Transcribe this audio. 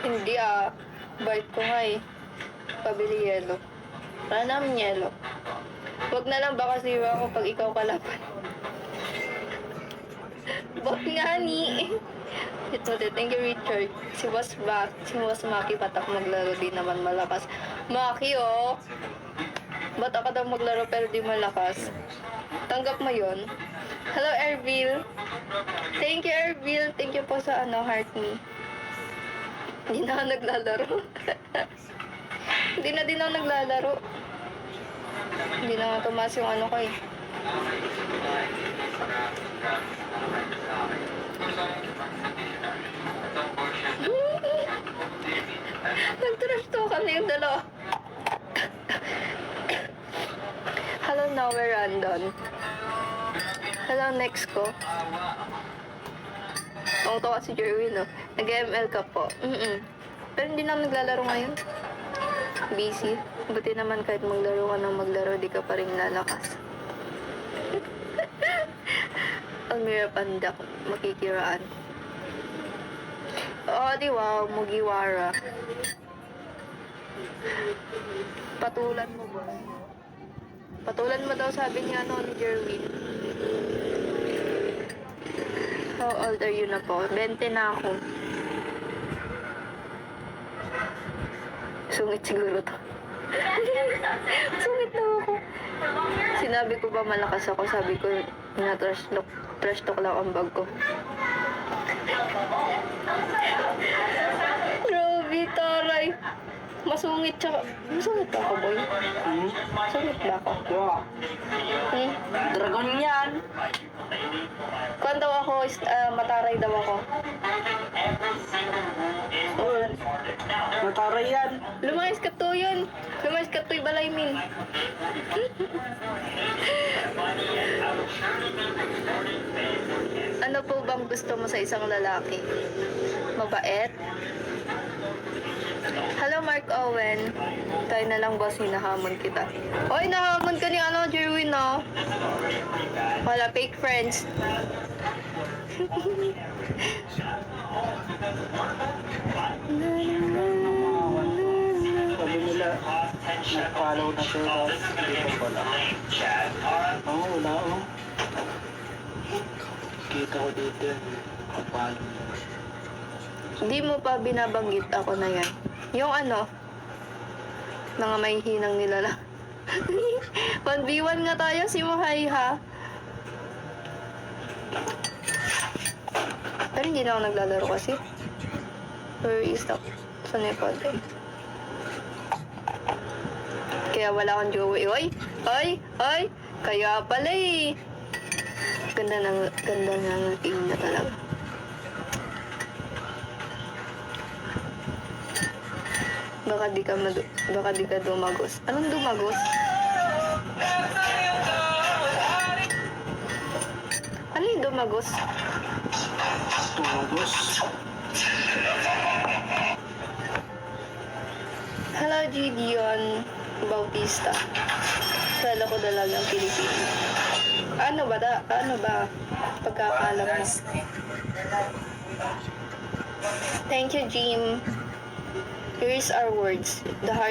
Hindi bite ko nga eh. Pabili yelo. Wala namin yelo. Huwag na lang baka siwa ako pag ikaw kalaban. Bot nga ni. Ito din. Thank you, Richard. Si Boss Maki patak maglaro di naman malakas. Maki, oh. Ba't ako daw maglaro pero di malakas? Tanggap mo yun? Hello, Ervil. Thank you, Ervil. Thank you po sa heart me. Hindi na ako naglalaro. Hindi na din ako naglalaro. Hindi na nga tumas yung ko eh. Nag-trash talk na yung dalawa. Hello, Nowhere Randon. Hello, next ko. Ang tawa si Jerwin, no? Nag-ML ka po. Pero hindi na naglalaro ngayon. Busy. Buti naman kahit maglaro ka ng maglaro, di ka pa rin lalakas. Almira Pandak, makikiraan. Oh, di wow, Mugiwara. Patulan mo ba? Patulan mo daw, sabi niya ni Jerwin. How old are you na po? 20 na ako. Sungit siguro to. Sungit na ako. Sinabi ko ba malakas ako? Sabi ko, trash talk lang ang bag ko. Grabe, taray. Masungit siya. Masungit ba ako, boy? Masungit ba ako? Dragon yan. Kung daw ako, mataray daw ako. Mataray yan. Lumayas ka to yun. Lumayas ka to'y balay min. Ano po bang gusto mo sa isang lalaki? Mabait? Hello, Mark Owen. Tayo na lang, boss. Hinahamon kita. Oy, nahamon ka ni Jerwin, no? Wala, fake friends. Sabi nila, nag-follow na sila. Hindi ko wala. Oo, wala oh. Kita ko dito. Nag-follow. Hindi mo pa binabanggit ako na yan. Yung mga may hinang nila lang. 1v1 nga tayo, si Muhay ha. Pero hindi na ako naglalaro kasi. Where is the... Saan yung pwede? Kaya wala akong jowa. Oy! Oy! Oy! Kaya pala eh. Ganda ng team na talaga. Baka di ka dumagos. Anong dumagos? Ano yung dumagos? Tumagos. Hello, Gideon Bautista. Kala ko dalagang Pilipino. Ano ba? Pagkakalam mo. Thank you, Jim. Here's our words. The heart